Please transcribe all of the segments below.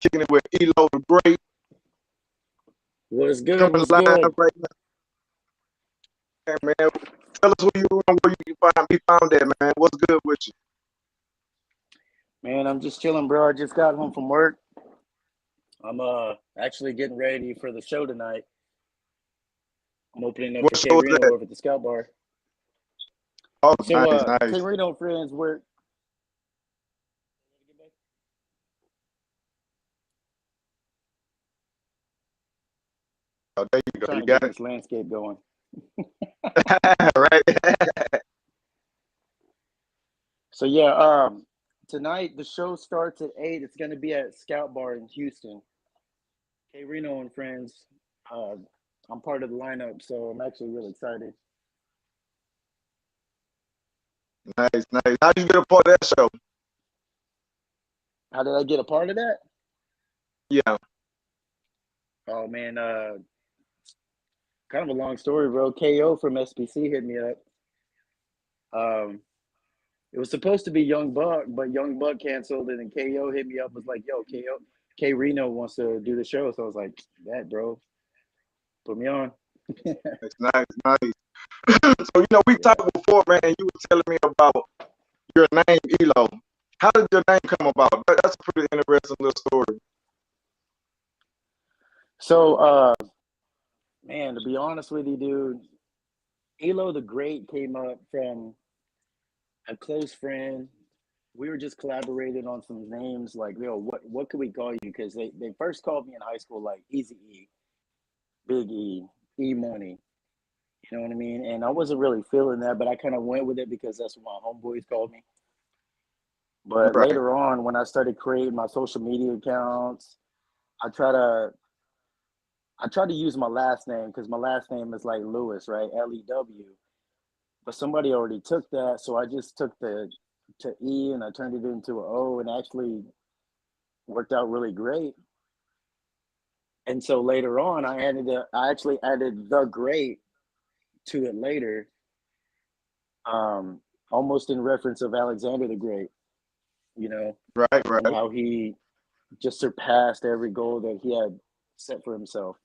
kicking it with Elo the Great. What's good? Coming What's live good? right now. Hey, man, tell us who you are and where you be found at, man. What's good with you? Man, I'm just chilling, bro. I just got home from work. I'm actually getting ready for the show tonight. I'm opening up What for K show is Reno that? over at the Scout Bar. Oh, So K nice. Reno friends, we're Oh, there you go. trying You to got get it? this landscape going. Right. So tonight the show starts at 8. It's gonna be at Scout Bar in Houston. K Reno and friends. Uh, I'm part of the lineup, so I'm actually really excited. Nice. How did you get a part of that show? How did I get a part of that? Yeah. Oh man, kind of a long story, bro. KO from SPC hit me up. Um, it was supposed to be Young Buck, but Young Buck canceled, and then KO hit me up. Was like, "Yo, KO, K Reno wants to do the show." So I was like, "That, bro, put me on." Nice. So, we Yeah. talked before, man, and you were telling me about your name, Elo. How did your name come about? That's a pretty interesting little story. So, man, to be honest with you, dude, Elo the Great came up from a close friend. We were just collaborating on some names, like, yo, what could we call you? Because they first called me in high school like Easy E, Big E, E Money. You know what I mean? And I wasn't really feeling that, but I kind of went with it because that's what my homeboys called me. But Right. later on, when I started creating my social media accounts, I try to I try to use my last name because my last name is like Lewis, right? Lew. But somebody already took that, so I just took the to E and I turned it into an O, and actually worked out really great. And so later on, I actually added the Great to it later, um, almost in reference of Alexander the Great, you know, and Right. how he just surpassed every goal that he had set for himself.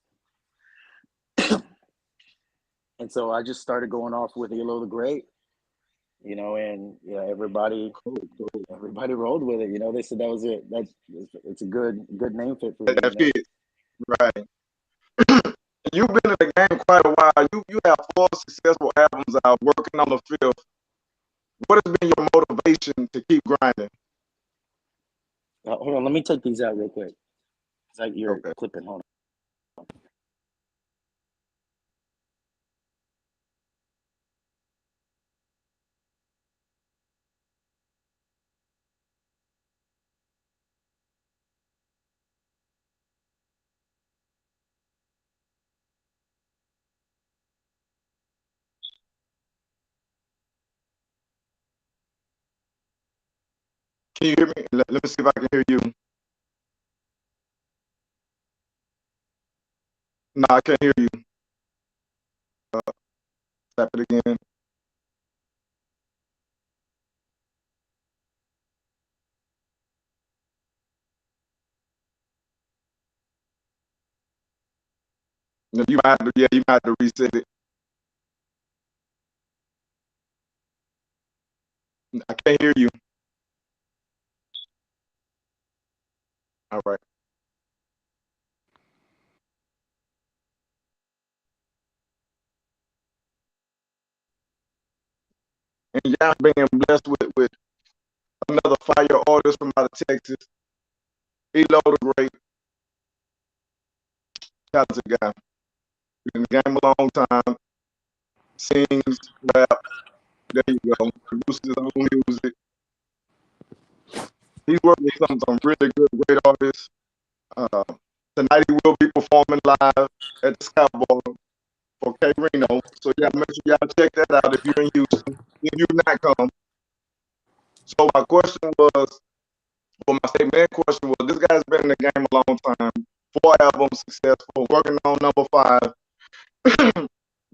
And so I just started going off with Elo the Great, and everybody rolled with it. They said that was it. It's a good name fit for me. That fits. Right. You've been in the game quite a while. You have 4 successful albums out, working on the fifth. What has been your motivation to keep grinding? Hold on, let me take these out real quick. It's like you're Okay. clipping. Hold on. Can you hear me? Let me see if I can hear you. No, I can't hear you. Tap it again. No, you might have to reset it. I can't hear you. All right. And y'all being blessed with another fire artist from out of Texas. Elo the Great, talented guy. Been in the game a long time. Sings, rap. There you go. Produces his own music. He's working with some really good, great artists. Uh, Tonight he will be performing live at the Scout Bar for K Reno. So y'all make sure y'all check that out if you're in Houston. If you not come. So my question was, my main question was, this guy's been in the game a long time. 4 albums successful, working on number 5.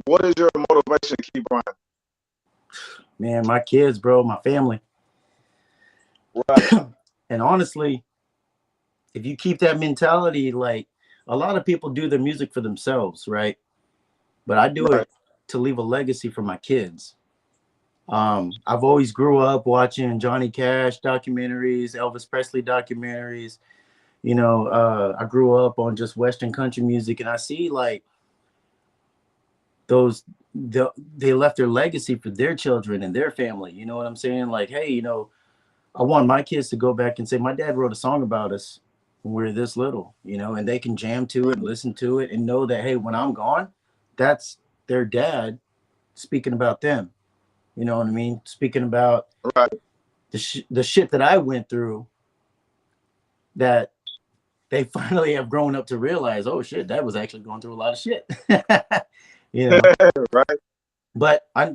What is your motivation to keep grinding? Man, my kids, bro, my family. Right. And honestly, if you keep that mentality, like a lot of people do their music for themselves, right? But I do Right. it to leave a legacy for my kids. I've always grew up watching Johnny Cash documentaries, Elvis Presley documentaries. I grew up on just Western country music, and I see like those they left their legacy for their children and their family. You know what I'm saying? Like, hey, I want my kids to go back and say, my dad wrote a song about us when we were this little, and they can jam to it and listen to it and know that, hey, when I'm gone, that's their dad speaking about them. You know what I mean? Speaking about Right. the shit that I went through, that they finally have grown up to realize, oh shit, that was actually going through a lot of shit. you know, Right. but I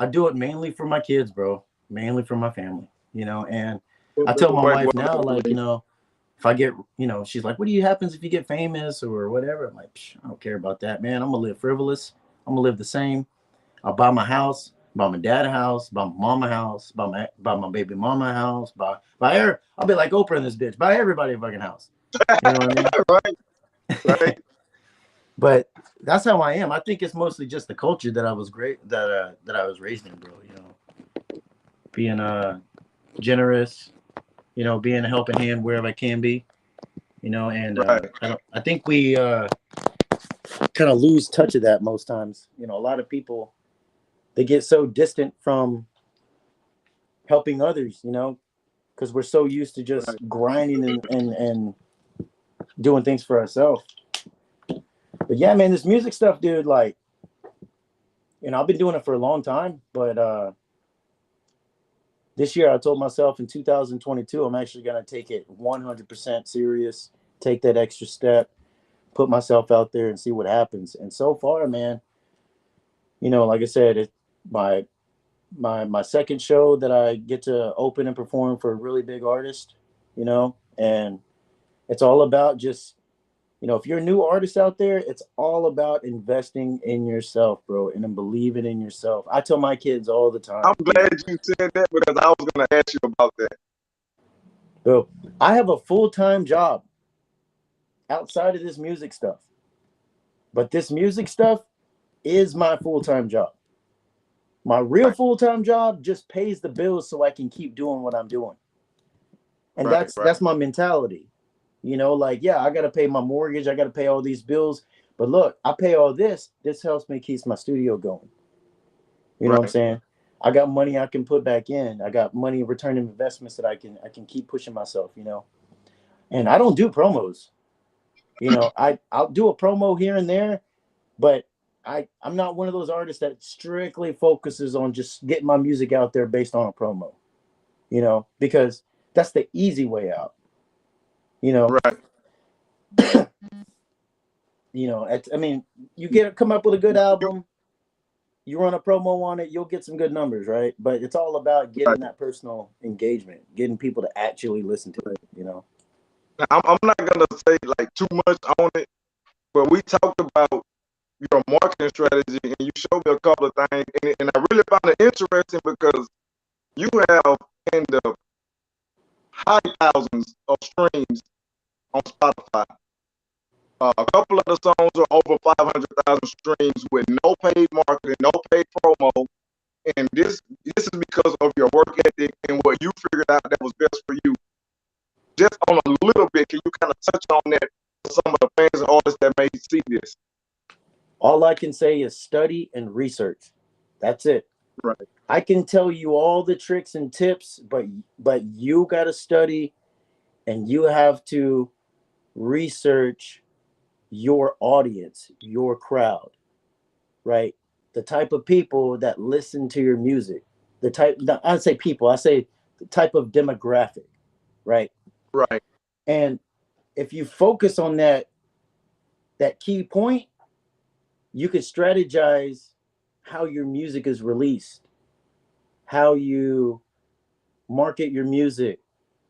do it mainly for my kids, bro, mainly for my family, and I tell my wife Well, now, like, if I get, she's like, what do you happens if you get famous or whatever? I'm like, I don't care about that, man. I'm gonna live frivolous. I'm gonna live the same. I'll buy my house, buy my dad a house, buy my mom a house, buy my baby mama a house, buy her. I'll be like Oprah in this bitch. Buy everybody a fucking house. You know what I mean? right. Right. But that's how I am. I think it's mostly just the culture that I was that I was raised in, bro. Being generous, being a helping hand wherever I can be, and Right. I think we kind of lose touch of that most times. A lot of people, they get so distant from helping others, because we're so used to just Right. grinding and doing things for ourselves. But yeah, man, this music stuff, dude, like, I've been doing it for a long time, but this year I told myself in 2022, I'm actually going to take it 100% serious, take that extra step, put myself out there and see what happens. And so far, man, like I said, my my second show that I get to open and perform for a really big artist, and it's all about just, if you're a new artist out there, it's all about investing in yourself, bro, and then believing in yourself. I tell my kids all the I'm time, glad you said that because I was going to ask you about that. bro, I have a full-time job outside of this music stuff, but this music stuff is my full-time job. My real Right. full-time job just pays the bills so I can keep doing what I'm doing. And Right. Right. that's my mentality. Like, yeah, I got to pay my mortgage, I got to pay all these bills, but look, I pay all this helps me keep my studio going. You know what I'm Right. saying? I got money I can put back in. I got money returning investments that I can keep pushing myself, And I don't do promos. I'll do a promo here and there, but I'm not one of those artists that strictly focuses on just getting my music out there based on a promo, because that's the easy way out. You know, Right. I mean, come up with a good You, album, you run a promo on it, you'll get some good numbers, right? But it's all about right. getting that personal engagement, getting people to actually listen to it. Now, I'm not going to say like too much on it, but we talked about your marketing strategy and you showed me a couple of things. And I really found it interesting because you have in the high thousands of streams on Spotify. A couple of the songs are over 500,000 streams with no paid marketing, no paid promo, and this is because of your work ethic and what you figured out that was best for you. Just on a little bit, can you kind of touch on that for some of the fans and artists that may see this? All I can say is study and research. That's it. Right, I can tell you all the tricks and tips, but you got to study and you have to research your audience, your crowd, right? The type of people that listen to your music. I say people, I say the type of demographic, right? right, And if you focus on that key point, you could strategize how your music is released, how you market your music,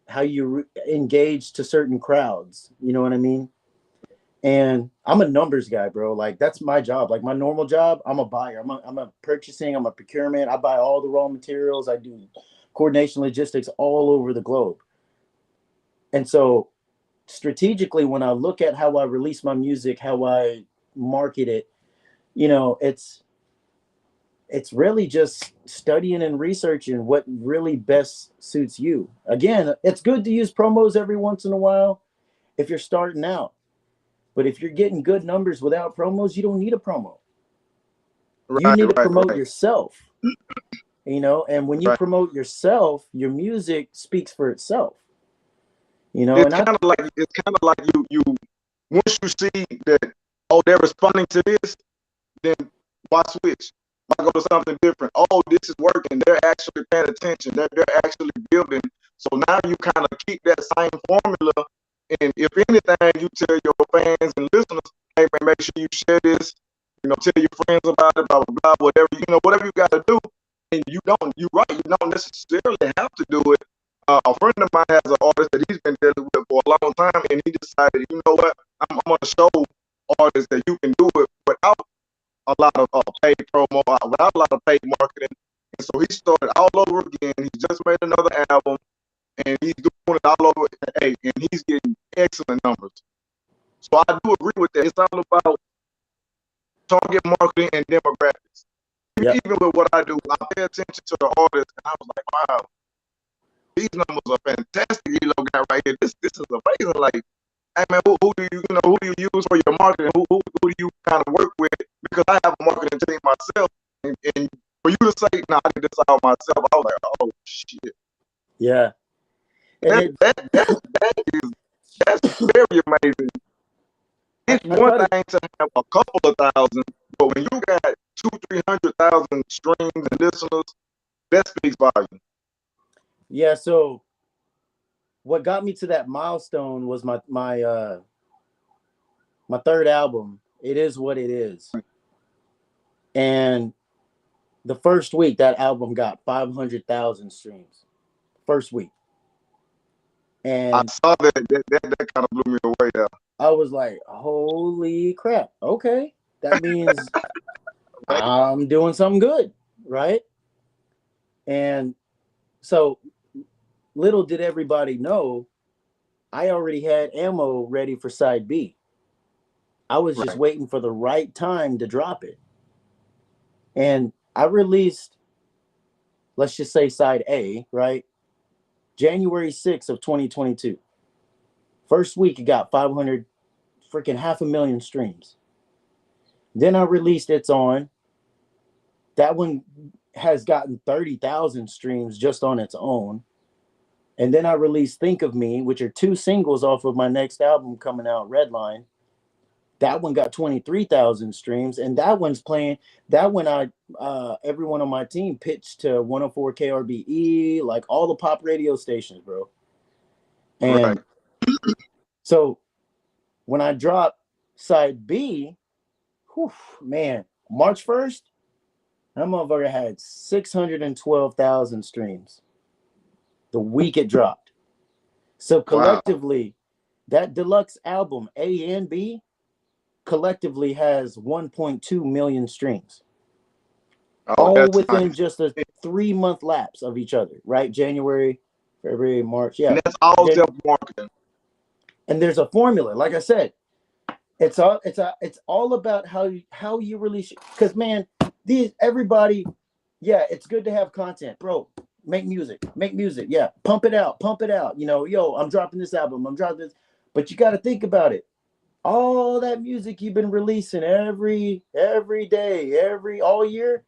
how you engage to certain crowds. You know what I mean? And I'm a numbers guy, bro. Like that's my job. Like my normal job, I'm a buyer. I'm a purchasing. I'm a procurement. I buy all the raw materials. I do coordination logistics all over the globe. And so strategically, when I look at how I release my music, how I market it, you know, it's really just studying and researching what really best suits you. Again, it's good to use promos every once in a while if you're starting out. But if you're getting good numbers without promos, you don't need a promo. You Right, need to right, promote right, yourself, you know, and when you right. promote yourself, your music speaks for itself, you know, It's and I, kind of like you once you see that, oh, they're responding to this, then why switch? Why go to something different? Oh, this is working. They're actually paying attention. They're actually building. So now you kind of keep that same formula. And if anything, you tell your fans and listeners, hey man, make sure you share this. You know, tell your friends about it, blah blah blah, whatever whatever you got to do. And you're right. You don't necessarily have to do it. A friend of mine has an artist that he's been dealing with for a long time, and he decided, you know what, I'm going to show artists that you can do it without a lot of paid promo, without a lot of paid marketing. And so he started all over again. He just made another album, and he's doing it all over. Hey, and he's getting excellent numbers. So I do agree with that. It's all about target marketing and demographics. yeah, Even with what I do, I pay attention to the artist, and I was like, wow, these numbers are fantastic. Got right here. This is amazing. Like, hey man, who do who do you use for your marketing? Who do you kind of work with? Because I have a marketing team myself, and for you to say, "No, I did this all myself," I was like, "Oh shit!" yeah, and That it, that that that is that's very amazing. It's I one try to, thing to have a couple of thousand, but when you got 200,000-300,000 streams and listeners, that speaks volume. yeah. So what got me to that milestone was my third album. It is what it is, and the first week that album got 500,000 streams. First week, I and saw that kind of blew me away. There, I was like, "Holy crap! Okay, that means right? I'm doing something good, right?" And so little did everybody know, I already had ammo ready for side B. I was just Right. waiting for the right time to drop it. And I released, let's just say side A, right? January 6th of 2022. First week it got 500 freaking 500,000 streams. Then I released It's On. That one has gotten 30,000 streams just on its own. And then I released Think of Me, which are two singles off of my next album coming out, Redline. That one got 23,000 streams, and that one's playing. That one, everyone on my team pitched to 104 KRBE, like all the pop radio stations, bro. Right. And so when I dropped side B, whew, man, March 1st, that motherfucker had 612,000 streams the week it dropped. So Wow. collectively, that deluxe album, A and B, collectively has 1.2 million streams, Oh, all that's within nice. just a 3 month lapse of each other, right? January, February, March. And Yeah. that's all Jan- self marketing. and there's a formula. Like I said, it's all about how you release it. Because man, these everybody, yeah, it's good to have content, bro. Make music. Yeah, pump it out, pump it out. You know, yo, I'm dropping this album, I'm dropping this. But you got to think about it. All that music you've been releasing every day, every all year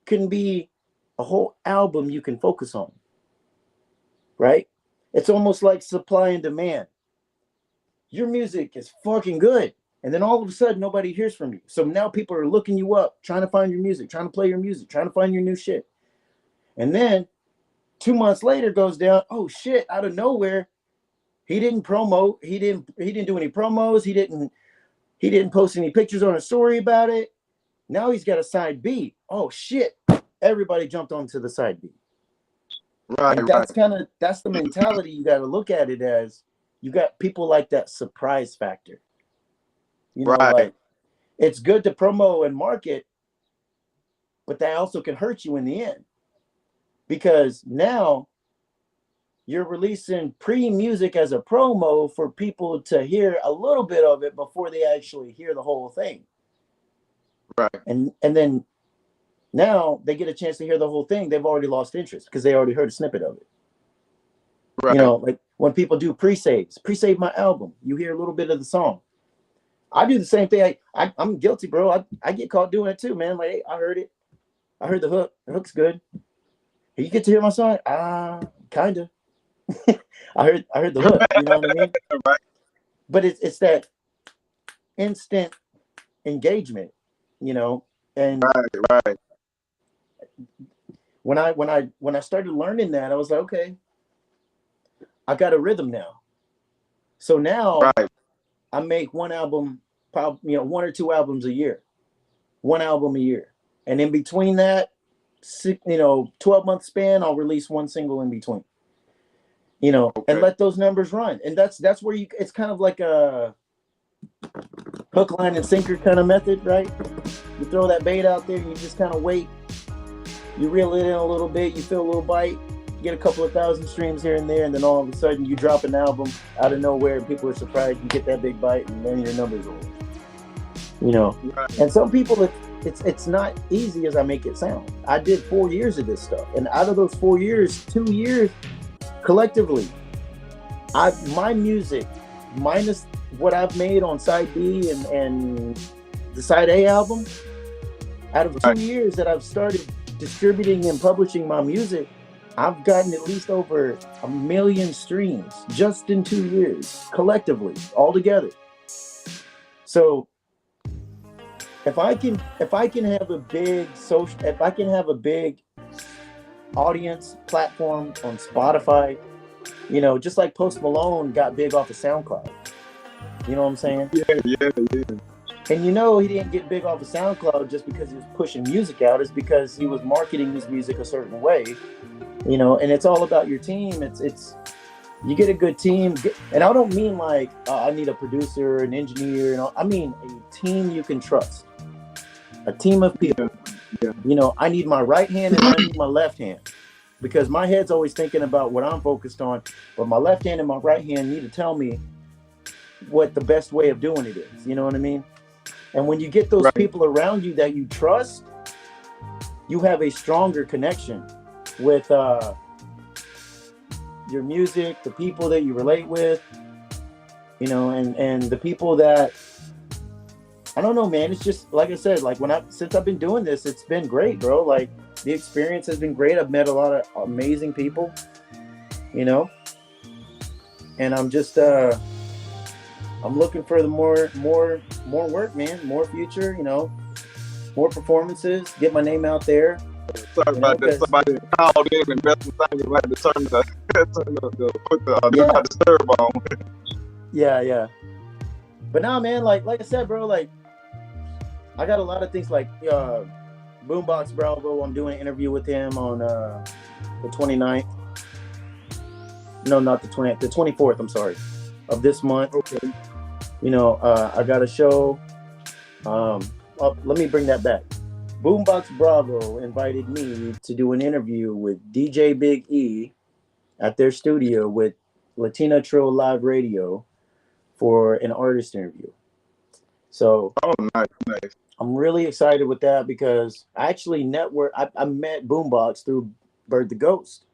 can be a whole album you can focus on, right? It's almost like supply and demand. Your music is fucking good. And then all of a sudden, nobody hears from you. So now people are looking you up, trying to find your music, trying to play your music, trying to find your new shit. And then 2 months later goes down. Oh shit! Out of nowhere, he didn't promote. He didn't do any promos. He didn't post any pictures on a story about it. Now he's got a side B. Oh shit! Everybody jumped onto the side B. Right, And right, that's the mentality you got to look at it as. You got people like that surprise factor. right. Like it's good to promo and market, but that also can hurt you in the end because now you're releasing pre-music as a promo for people to hear a little bit of it before they actually hear the whole thing. Right. And then now they get a chance to hear the whole thing. They've already lost interest because they already heard a snippet of it. Right. You know, like when people do pre-saves, pre-save my album, you hear a little bit of the song. I do the same thing. I'm guilty, bro. I get caught doing it too, man. Like, hey, I heard it. I heard the hook. The hook's good. You get to hear my song? Kinda. I heard the hook. You know what I mean? Right. But it's that instant engagement, you know. And Right. when I started learning that, I was like, okay, I got a rhythm now. So now Right. I make one album, probably, you know, 1 or 2 albums a year, 1 album a year, and in between that, 12-month span, I'll release 1 single in between. You know, Okay. and let those numbers run, and that's where it's kind of like a hook, line, and sinker kind of method, right? You throw that bait out there, and you just kind of wait. You reel it in a little bit, you feel a little bite, get a couple of thousand streams here and there, and then all of a sudden you drop an album out of nowhere, and people are surprised. You get that big bite, and then your numbers roll. You know, Right. and some people, it's not easy as I make it sound. I did 4 years of this stuff, and out of those 4 years, 2 years collectively, my music, minus what I've made on side B and the side A album, out of 2 years that I've started distributing and publishing my music, I've gotten at least over 1 million streams just in 2 years, collectively, all together. So if I can have a big social, if I can have a big audience platform on Spotify, you know, just like Post Malone got big off of SoundCloud. You know what I'm saying? Yeah. And you know, he didn't get big off of SoundCloud just because he was pushing music out. It's because he was marketing his music a certain way, you know. And it's all about your team. It's you get a good team, and I don't mean like I need a producer, an engineer, and all. I mean a team you can trust, a team of people. Yeah. You know, I need my right hand and I need my left hand, because my head's always thinking about what I'm focused on, but my left hand and my right hand need to tell me what the best way of doing it is. You know what I mean? And when you get those people around you that you trust, you have a stronger connection with your music, the people that you relate with, you know, and the people that, I don't know, man. It's just, like I said, like since I've been doing this, it's been great, bro. Like the experience has been great. I've met a lot of amazing people, you know, and I'm just, I'm looking for the more work, man, more future, you know, more performances, get my name out there. Sorry about that. Somebody called in and messed with things, like to turn the put the do not disturb on. Yeah. But now, man, like I said, bro, like I got a lot of things like Boombox Bravo. I'm doing an interview with him on the 29th. No, not the 20th, the 24th, I'm sorry, of this month. Okay. You know, I got a show. Let me bring that back. Boombox Bravo invited me to do an interview with DJ Big E at their studio with Latina Trill Live Radio for an artist interview. So, nice. I'm really excited with that because I actually I met Boombox through Bird the Ghost.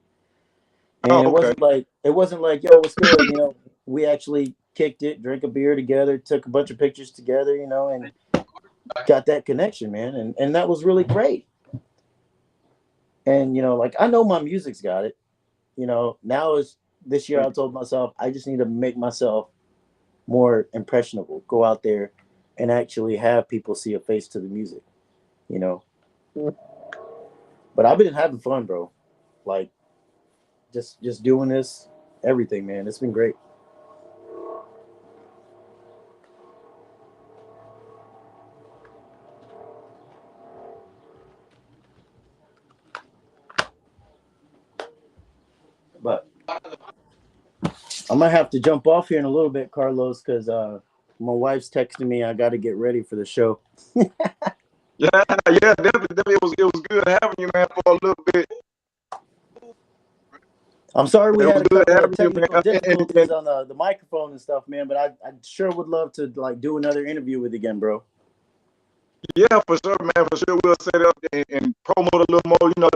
And it wasn't like, yo, what's good? You know, we actually kicked it, drank a beer together, took a bunch of pictures together, you know, and got that connection, man. And that was really great. And, you know, like I know my music's got it. You know, now is this year I told myself I just need to make myself more impressionable. Go out there and actually have people see a face to the music, you know. But I've been having fun, bro. Like just doing this, everything, man. It's been great. But I might have to jump off here in a little bit, Carlos, because my wife's texting me. I got to get ready for the show. Yeah, definitely. It was good having you, man, for a little bit. I'm sorry we It was had a good couple of having you, technical man. difficulties on the microphone and stuff, man. But I sure would love to like do another interview with you again, bro. Yeah, for sure, man. For sure, we'll set up and promote a little more. You know,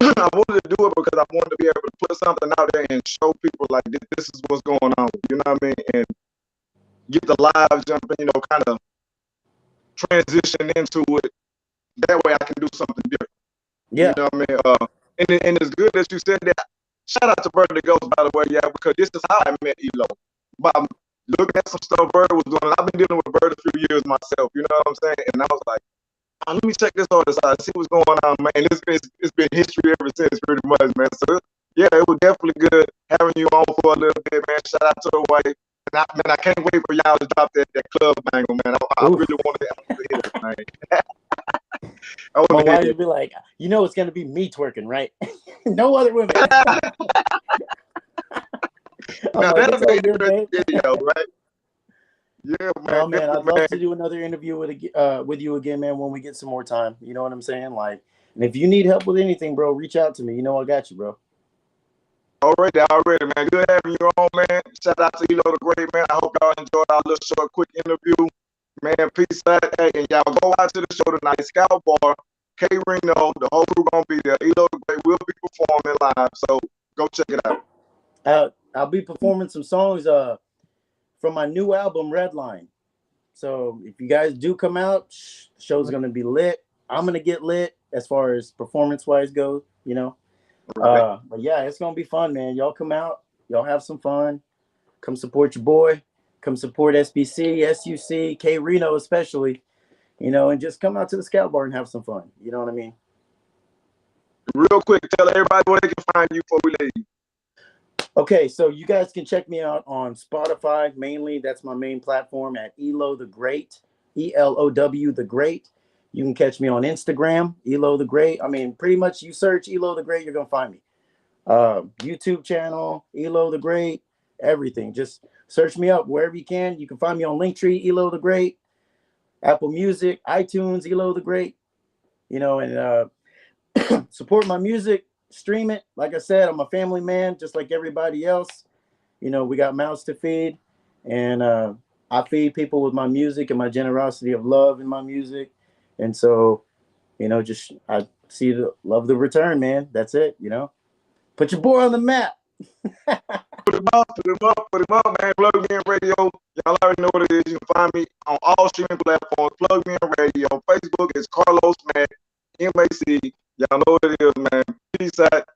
I wanted to do it because I wanted to be able to put something out there and show people like this is what's going on. You know what I mean? And get the live jumping. You know, kind of transition into it. That way, I can do something different. You Yeah. know what I mean? And it's good that you said that. Shout out to Bird the Ghost, by the way, yeah, because this is how I met Elo. By looking at some stuff Bird was doing, I've been dealing with Bird a few years myself. You know what I'm saying? And I was like, oh, let me check this artist out, see what's going on, man. It's been history ever since, pretty much, man. So yeah, it was definitely good having you on for a little bit, man. Shout out to the way. And I can't wait for y'all to drop that club bangle, man. I really want to hear that, man. I want My to hear wife it. would be like, you know, it's gonna be me twerking, right? No other women. I'm Now like, that'll it's be all an good, babe. interesting video, right? Yeah, man, Oh man, I'd definitely, love man. to do another interview with you again, man, when we get some more time. You know what I'm saying? Like, and if you need help with anything, bro, reach out to me. You know I got you, bro. Already, man. Good having you on, man. Shout out to the Great, man. I hope y'all enjoyed our little short, quick interview. Man, peace out. Hey, and y'all go out to the show tonight. Scout Bar, K Reno, the whole crew gonna be there. Elo the Great will be performing live, so go check it out. I'll be performing some songs from my new album, Redline. So if you guys do come out, the show's gonna be lit. I'm gonna get lit as far as performance wise goes, you know. Right. But yeah, it's gonna be fun, man. Y'all come out, y'all have some fun. Come support your boy. Come support SBC, SUC, K Reno especially. You know, and just come out to the Scout Bar and have some fun. You know what I mean? Real quick, tell everybody where they can find you before we leave. Okay, so you guys can check me out on Spotify mainly. That's my main platform at Elo the Great, ELOW the Great. You can catch me on Instagram, Elo the Great. I mean, pretty much you search Elo the Great, you're gonna find me. YouTube channel, Elo the Great, everything. Just search me up wherever you can. You can find me on Linktree, Elo the Great, Apple Music, iTunes, Elo the Great. You know, and support my music, stream it. Like I said, I'm a family man, just like everybody else. You know, we got mouths to feed, and I feed people with my music and my generosity of love in my music. And so, you know, just I see the love the return, man. That's it. You know, put your boy on the map. Put him up, man. Plug Me In Radio. Y'all already know what it is. You can find me on all streaming platforms. Plug Me In Radio. Facebook is Carlos Mac, MAC. Y'all know what it is, man. Peace out.